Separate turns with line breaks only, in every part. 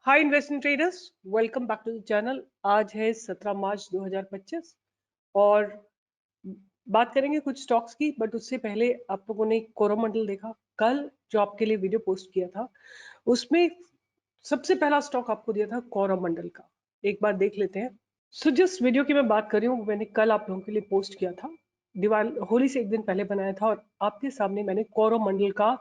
Hi investment traders, welcome back to the channel. आज है 17 मार्च 2025 और बात करेंगे कुछ स्टॉक्स की। बट उससे पहले आप लोगों ने कोरोमंडल देखा कल जो आपके लिए वीडियो पोस्ट किया था, उसमें सबसे पहला स्टॉक आपको दिया था कोरोमंडल का। एक बार देख लेते हैं। सो जिस वीडियो की मैं बात कर रही हूँ मैंने कल आप लोगों के लिए पोस्ट किया था, दिवाली होली से एक दिन पहले बनाया था और आपके सामने मैंने कोरोमंडल का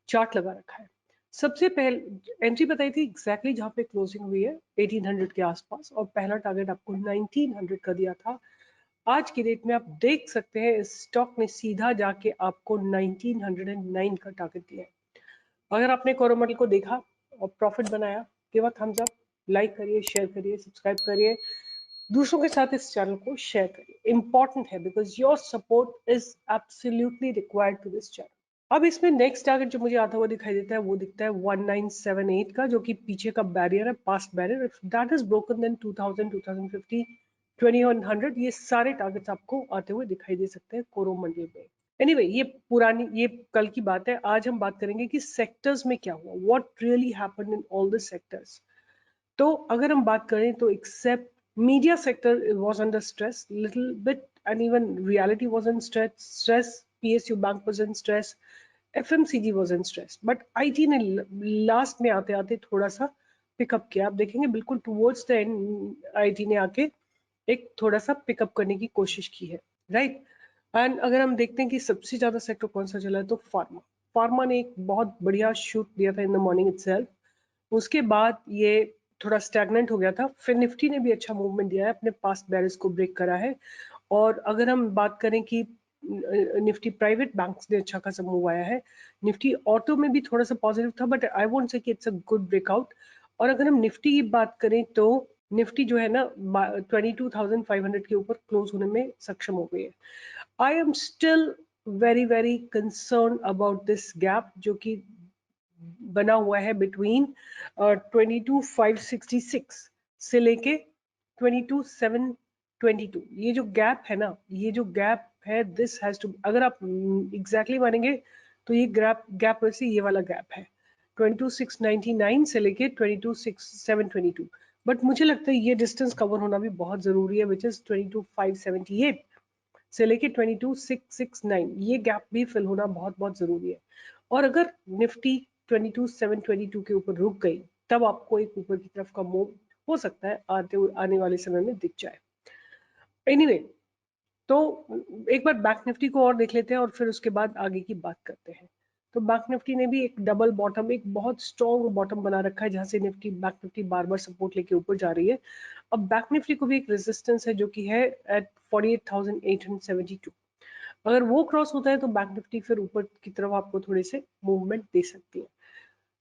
चार्ट लगा रखा है। सबसे पहले एंट्री बताई थी एग्जैक्टली जहां पे क्लोजिंग हुई है 1800 के आसपास, और पहला टारगेट आपको 1900 का दिया था। आज की डेट में आप देख सकते हैं इस स्टॉक ने सीधा जाके आपको 1909 का टारगेट दिया है। अगर आपने कोरोमंडल को देखा और प्रॉफिट बनाया, give a thumbs up, like करिए, शेयर करिए, सब्सक्राइब करिए, दूसरों के साथ इस चैनल को शेयर करिए। इंपॉर्टेंट है because your support is absolutely required to this channel. अब इसमें नेक्स्ट टारगेट जो मुझे आता हुआ दिखाई देता है वो दिखता है 1978 का, जो कि पीछे का बैरियर है, past barrier. If that is broken then 2000, 2050, 2100, ये सारे टारगेट्स आपको आते हुए दिखाई दे सकते हैं कोरोमंडल में। एनीवे ये पुरानी, ये कल की बात है। आज हम बात करेंगे कि सेक्टर्स में क्या हुआ, what really happened in all the sectors. तो अगर हम बात करें तो except media sector was under stress little bit, and even reality was in stress, PSU bank was in stress, FMCG was in stress, but IT ने last में आते आते थोड़ा सा पिकअप किया। आप देखेंगे बिल्कुल टुवर्ड्स द एंड IT ने आके एक थोड़ा सा पिकअप करने की कोशिश की है, राइट। एंड अगर हम देखते हैं कि सबसे ज्यादा सेक्टर कौन सा चला है तो फार्मा। फार्मा ने एक बहुत बढ़िया शूट दिया था इन द मॉर्निंग इटसेल्फ। उसके बाद ये थोड़ा स्टैग्नेंट हो गया था। फिर निफ्टी ने भी अच्छा मूवमेंट दिया है, अपने पास्ट बैरियर्स को ब्रेक करा है। और अगर हम बात करें कि निफ्टी प्राइवेट बैंक्स ने अच्छा खासा मूव आया है। निफ्टी ऑटो में भी थोड़ा सा पॉजिटिव था, बट आई वोंट से कि इट्स अ गुड ब्रेकआउट। और अगर हम निफ्टी की बात करें तो निफ्टी जो है ना 22,500 के ऊपर क्लोज होने में सक्षम हो गई है। I am still very very concern about this gap जो कि बना हुआ है बिटवीन 22,566 से लेके 22,722। ये जो गैप है ना, ये जो गैप है, दिस हैज टू, अगर आप एग्जैक्टली मानेंगे तो ये गैप गैप वैसे ये वाला गैप है 22,699 से लेके 22,722। बट मुझे लगता है ये डिस्टेंस कवर होना भी बहुत जरूरी है, विच इज 22,578 से लेके 22,669। ये गैप भी फिल होना बहुत बहुत जरूरी है। और अगर निफ्टी 22,722 के ऊपर रुक गई तब आपको एक ऊपर की तरफ का मूव हो सकता है आने वाले समय में दिख जाए। एनीवे तो एक बार बैंक निफ्टी को और देख लेते हैं और फिर उसके बाद आगे की बात करते हैं। तो बैंक निफ्टी ने भी एक डबल बॉटम, एक बहुत स्ट्रॉन्ग बॉटम बना रखा है जहां से बैंक निफ्टी बार बार सपोर्ट लेके ऊपर जा रही है। अब बैंक निफ्टी को भी एक रेजिस्टेंस है जो कि है एट 48,872। अगर वो क्रॉस होता है तो बैंक निफ्टी फिर ऊपर की तरफ आपको थोड़े से मूवमेंट दे सकती है।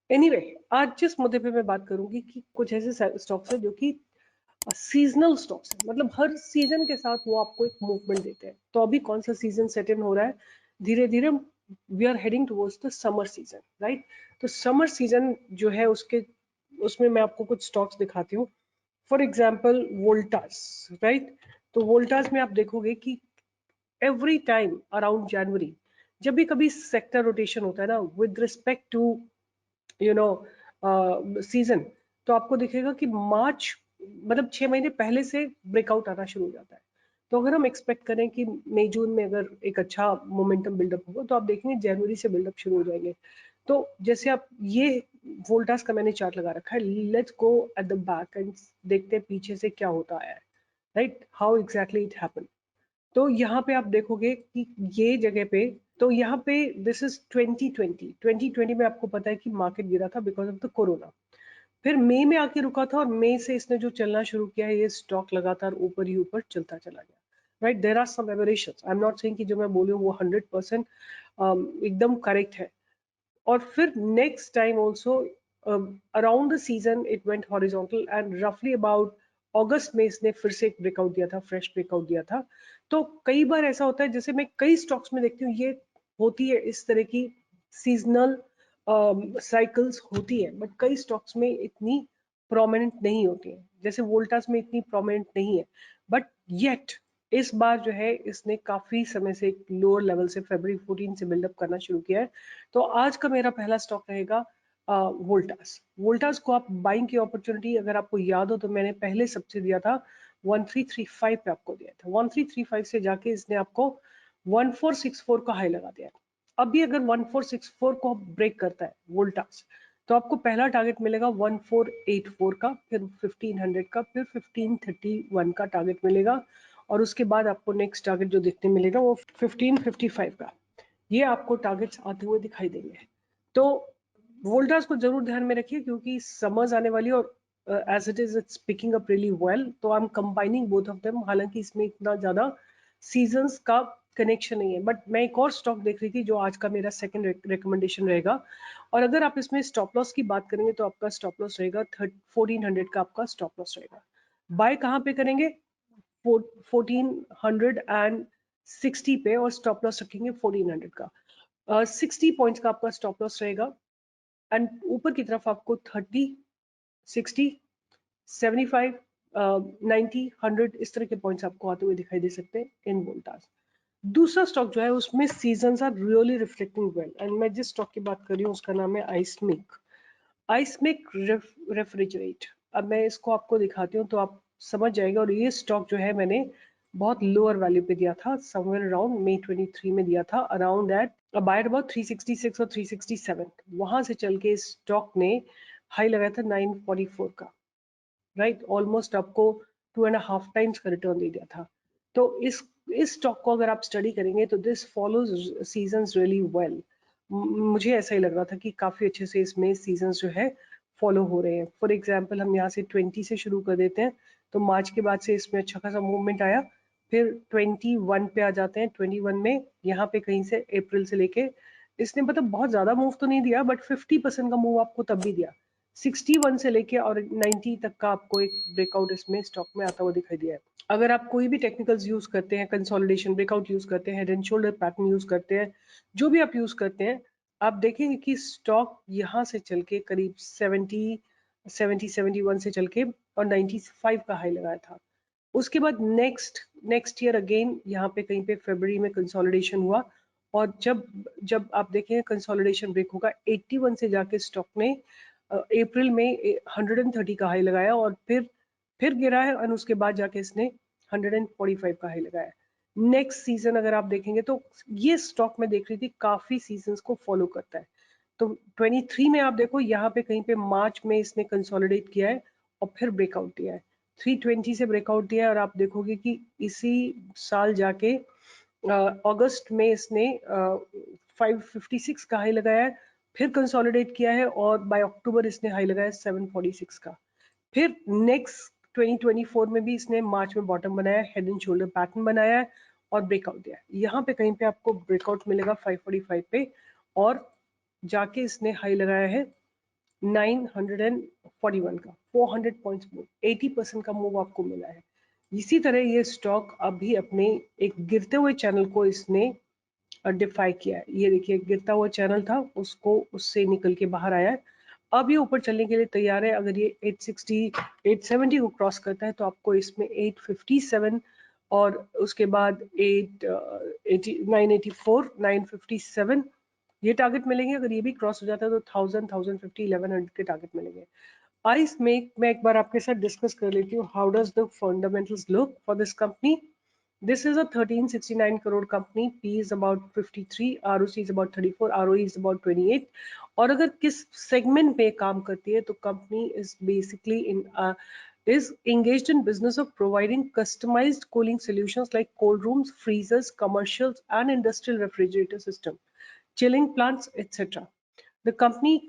एनीवे आज जिस मुद्दे पे मैं बात करूंगी कि कुछ ऐसे स्टॉक्स है जो कि सीजनल स्टॉक्स है, मतलब हर सीजन के साथ वो आपको एक मूवमेंट देते हैं। तो अभी कौन सा सीजन सेट इन हो रहा है, धीरे धीरे we are heading towards the summer season, right. तो समर सीजन जो है उसके उसमें मैं आपको कुछ स्टॉक्स दिखाती हूँ। For example Voltas, right. तो वोल्टास में आप देखोगे कि एवरी टाइम अराउंड जनवरी जब भी कभी सेक्टर रोटेशन होता है ना with respect to you know season, तो आपको दिखेगा कि मार्च मतलब 6 महीने पहले से ब्रेकआउट आना शुरू हो जाता है। तो अगर हम एक्सपेक्ट करें कि मई जून में अगर एक अच्छा मोमेंटम बिल्डअप होगा तो आप देखेंगे जनवरी से बिल्डअप शुरू हो जाएंगे। तो जैसे आप ये वोल्टास का मैंने चार्ट लगा रखा है, let's go at the back and देखते हैं पीछे से क्या होता है, right, how exactly it happen. तो यहाँ पे आप देखोगे कि ये जगह पे, तो यहाँ पे दिस इज 2020 में आपको पता है कि मार्केट गिरा था बिकॉज ऑफ द कोरोना। फिर मई में आके रुका था और मई से इसने जो चलना शुरू किया है ये स्टॉक लगातार ऊपर ही ऊपर चलता चला गया, right. There are some aberrations, I am not saying कि जो मैं बोल रही हूँ वो 100% एकदम करेक्ट है। और फिर next time also around the season it went horizontal and रफली अबाउट अगस्त में इसने फिर से एक ब्रेकआउट दिया था, फ्रेश ब्रेकआउट दिया था। तो कई बार ऐसा होता है, जैसे मैं कई स्टॉक्स में देखती हूँ ये होती है इस तरह की सीजनल साइकिल्स होती है, बट कई स्टॉक्स में इतनी प्रोमिनेंट नहीं होती है, जैसे वोल्टास में इतनी प्रोमिनेंट नहीं है। बट येट इस बार जो है इसने काफी समय से एक लोअर लेवल से February 14 से बिल्डअप करना शुरू किया है। तो आज का मेरा पहला स्टॉक रहेगा वोल्टास को आप बाइंग की अपॉर्चुनिटी, अगर आपको याद हो तो मैंने पहले सबसे दिया था 1335 पे आपको दिया था। 1335 से जाके इसने आपको 1464 का हाई लगा दिया। अभी अगर 1464 को ब्रेक करता है वोल्टास, तो आपको पहला टारगेट मिलेगा 1484 का, फिर 1500 का, फिर 1531 का टारगेट मिलेगा, और उसके बाद आपको नेक्स्ट टारगेट जो देखने मिलेगा वो 1555 का। ये आपको टारगेट्स आते हुए दिखाई देंगे। तो वोल्टास को जरूर ध्यान में रखिए, क्योंकि समर्स आने वाली, और as it is it's picking up really well, तो I am combining both of them. हालांकि इसमें इतना ज्यादा सीजन्स का कनेक्शन नहीं है, बट मैं एक और स्टॉक देख रही थी जो आज का मेरा सेकंड रिकमेंडेशन रहेगा। और अगर आप इसमें स्टॉप लॉस की बात करेंगे तो आपका स्टॉप लॉस रहेगा 1400 का, आपका स्टॉप लॉस रहेगा। बाय कहाँ पे करेंगे? 1460 पे, और स्टॉप लॉस रखेंगे 1400 का। 60 पॉइंट्स का आपका स्टॉप लॉस रहेगा, एंड ऊपर की तरफ आपको 30, 60, 75, 90, 100 इस तरह के पॉइंट्स आपको आते हुए दिखाई दे सकते हैं इन वोल्टास। दूसरा स्टॉक जो है उसमें seasons are really reflecting well, and मैं जिस स्टॉक की बात कर रही हूँ उसका नाम है आइसमिक। आइसमिक रेफ्रिजरेट। अब मैं इसको आपको दिखाती हूँ तो आप समझ जाएगा। और ये स्टॉक जो है मैंने बहुत लोअर वैल्यू पे दिया था, समवेयर अराउंड मई 23 में दिया था, अराउंड दैट बाय अबाउट 366 और 367। वहां से चल के इस स्टॉक ने हाई लगाया था 944 का, राइट। ऑलमोस्ट आपको 2.5 टाइम्स का रिटर्न दे दिया था। तो इस स्टॉक को अगर आप स्टडी करेंगे तो this follows seasons really well. मुझे ऐसा ही लग रहा था कि काफी अच्छे से इसमें सीजन्स जो है फॉलो हो रहे हैं। फॉर एग्जाम्पल हम यहाँ से 20 से शुरू कर देते हैं, तो मार्च के बाद से इसमें अच्छा खासा मूवमेंट आया, फिर 21 पे आ जाते हैं। 21 में यहाँ पे कहीं से अप्रैल से लेके इसने मतलब बहुत ज्यादा मूव तो नहीं दिया, बट 50% का मूव आपको तब भी दिया। 61 से लेके और 90 तक का आपको एक ब्रेकआउट इसमें स्टॉक में आता हुआ दिखाई दिया है। अगर आप कोई भी टेक्निकल्स यूज करते हैं, कंसोलिडेशन ब्रेकआउट यूज करते हैं, head and shoulder pattern use करते हैं, जो भी आप यूज करते हैं, आप देखेंगे कि स्टॉक यहाँ से चल के करीब 71 से चल के और 95 का हाई लगाया था। उसके बाद नेक्स्ट ईयर अगेन यहाँ पे कहीं पे फरवरी में कंसोलिडेशन हुआ, और जब जब आप देखें कंसोलिडेशन ब्रेक होगा 81 से जाके स्टॉक ने अप्रैल में 130 का हाई लगाया, और फिर गिरा है, और उसके बाद जाके इसने 145 का हाई लगाया। नेक्स्ट सीजन अगर आप देखेंगे तो ये स्टॉक में देख रही थी काफी सीजन्स को फॉलो करता है। तो 23 में आप देखो यहाँ पे कहीं पे मार्च में इसने कंसोलिडेट किया है और फिर ब्रेकआउट दिया है, 320 से ब्रेकआउट दिया है, और आप देखोगे कि इसी साल जाके अगस्त में इसने 556 का हाई लगाया है, फिर कंसोलिडेट किया है, और बाय अक्टूबर इसने हाई लगाया 746 का। फिर नेक्स्ट 2024 में भी इसने मार्च में बॉटम बनाया, हेड एंड शोल्डर पैटर्न बनाया है और ब्रेकआउट दिया है। यहाँ पे कहीं पे आपको ब्रेकआउट मिलेगा 545 पे, और जाके इसने हाई लगाया है 941 का, 400 पॉइंट्स मूव, 80% का मूव आपको मिला है। इसी तरह ये स्टॉक अभी अपने एक गिरते हुए चैनल को इसने डिफाई किया है। ये देखिए गिरता हुआ चैनल था, उसको उससे निकल के बाहर आया है। अब ये ऊपर चलने के लिए तैयार है। अगर ये 860 870 को क्रॉस करता है तो आपको इसमें 857 और उसके बाद 984 957 ये टारगेट मिलेंगे। अगर ये भी क्रॉस हो जाता है तो 1000 1050 1100 के टारगेट मिलेंगे। आइस में मैं एक बार आपके साथ डिस्कस कर लेती हूँ how does the fundamentals look for this company. This is a 1369 crore company. P is about 53, ROC is about 34, ROE is about 28. और अगर किस सेगमेंट पे काम करती है तो company is basically is engaged in business of providing customized cooling solutions like cold rooms, freezers, commercials and industrial refrigerator system, chilling plants, etc. The company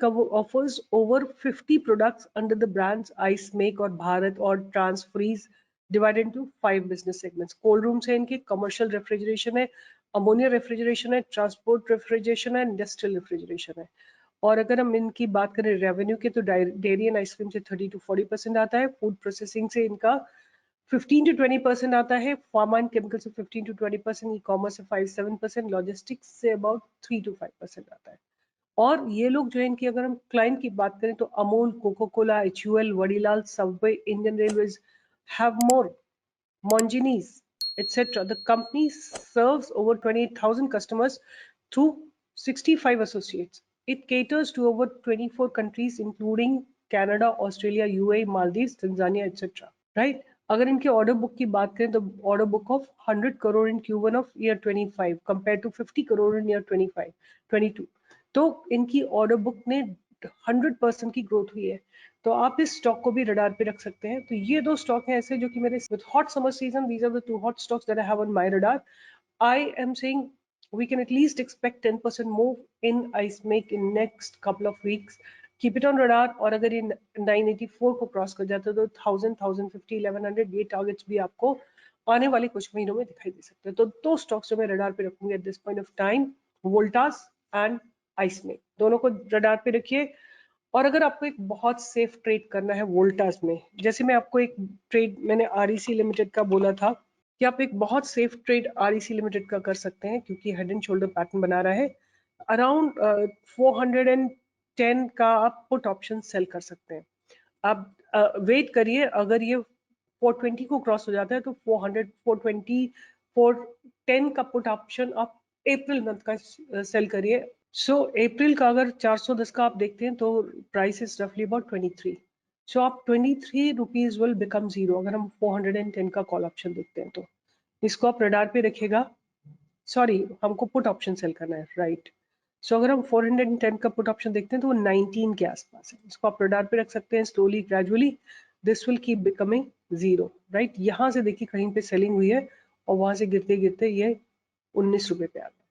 offers over 50 products under the brands Ice Make or Bharat or Transfreeze, divided into 5 business segments. Cold rooms है इनके, commercial refrigeration है, ammonia refrigeration है, transport refrigeration है, industrial refrigeration है। और अगर हम इनकी बात करें रेवेन्यू के तो डेयरी एंड आइसक्रीम से 30 to 40% आता है, फूड प्रोसेसिंग से इनका 15 to 20% आता है, फार्मा एंड केमिकल से 15 to 20%, ई कॉमर्स से 5-7%, लॉजिस्टिक्स से अबाउट 3 to 5% आता है। और ये लोग जो है इनकी अगर हम क्लाइंट की बात करें तो Amul, Coca Cola, HUL, Vadilal, Subway, Indian Railways, Havmor, Monginis, etc. The company serves over 28,000 customers through 65 associates. It caters to over 24 countries including Canada, Australia, UAE, Maldives, Tanzania, etc. Right? अगर इनके ऑर्डर बुक की बात करें तो order book of 100 crore in Q1 of year 25 compare to 50 crore in year 22, तो इनकी order book ने 100% की ग्रोथ हुई है। तो आप इस स्टॉक को भी रडार पे रख सकते हैं। तो ये दो स्टॉक हैं ऐसे जो कि मेरे with hot summer season, these are the two hot stocks that I have on my radar. I am saying we can at least expect 10% move in ice make in next couple of weeks. Keep it on radar। और अगर ये 984 को cross कर जाता है तो 1000, 1050, 1100 ये targets भी आपको आने वाले कुछ महीनों में दिखाई दे सकते हैं। तो दो स्टॉक्स जो मैं रडार पे रखूंगी at this point of time, Voltas and ice make, दोनों को रडार पे रखिए। और अगर आपको एक बहुत सेफ ट्रेड करना है वोल्टास में, जैसे मैं आपको एक ट्रेड मैंने आरईसी लिमिटेड का बोला था कि आप एक बहुत सेफ ट्रेड आरईसी लिमिटेड का कर सकते हैं क्योंकि हेड एंड शोल्डर पैटर्न बना रहा है। अराउंड 410 का आप पुट ऑप्शन सेल कर सकते हैं। आप वेट करिए, अगर ये 420 को क्रॉस हो जाता है तो 400, 420, 410 का पुट ऑप्शन आप अप्रैल मंथ का सेल करिए। सो अप्रैल का अगर 410 का आप देखते हैं तो प्राइस इज रफली अबाउट 23। सो आप 23 रुपीज विल बिकम जीरो अगर हम 410 का कॉल ऑप्शन देखते हैं। तो इसको आप रडार पे रखिएगा। सॉरी, हमको पुट ऑप्शन सेल करना है, राइट। सो अगर हम 410 का पुट ऑप्शन देखते हैं तो वो 19 के आसपास है। इसको आप रडार पे रख सकते हैं। Slowly gradually this will keep becoming zero, right. यहाँ से देखिए कहीं पे सेलिंग हुई है और वहां से गिरते गिरते ये 19 रुपए पे आ गया।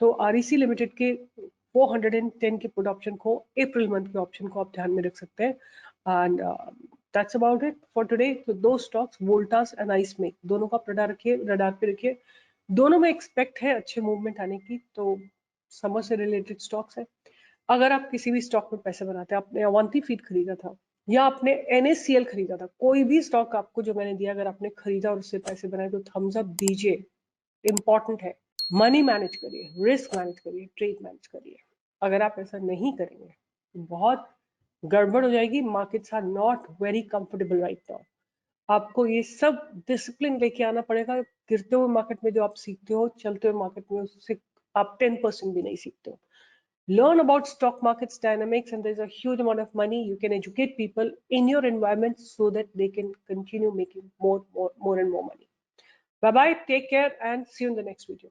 तो आरईसी लिमिटेड के 410 के पुट ऑप्शन को, अप्रैल मंथ के ऑप्शन को आप ध्यान में रख सकते हैं। And that's about it for today. तो दो stocks Voltas and ice make, दोनों का रडार पे रखिए। दोनों में एक्सपेक्ट है अच्छे मूवमेंट आने की। तो समर से रिलेटेड स्टॉक्स है। अगर आप किसी भी स्टॉक में पैसे बनाते हैं, आपने अवंती फीड खरीदा था या आपने एनएससीएल खरीदा था, कोई भी स्टॉक आपको जो मैंने दिया अगर आपने खरीदा और उससे पैसे बनाए तो थम्स अप दीजिए। इंपॉर्टेंट है। मनी मैनेज करिए, रिस्क मैनेज करिए, ट्रेड मैनेज करिए। अगर आप ऐसा नहीं करेंगे तो बहुत गड़बड़ हो जाएगी। Markets are not very comfortable right now. आपको ये सब डिसिप्लिन लेके आना पड़ेगा। गिरते हुए मार्केट में जो आप सीखते हो, चलते हुए मार्केट में उससे आप 10% भी नहीं सीखते हो। Learn about stock markets dynamics, and there's a huge amount of money. You can educate people in your environment so that they can continue making more and more money. Bye bye, take care, and see you in the next video.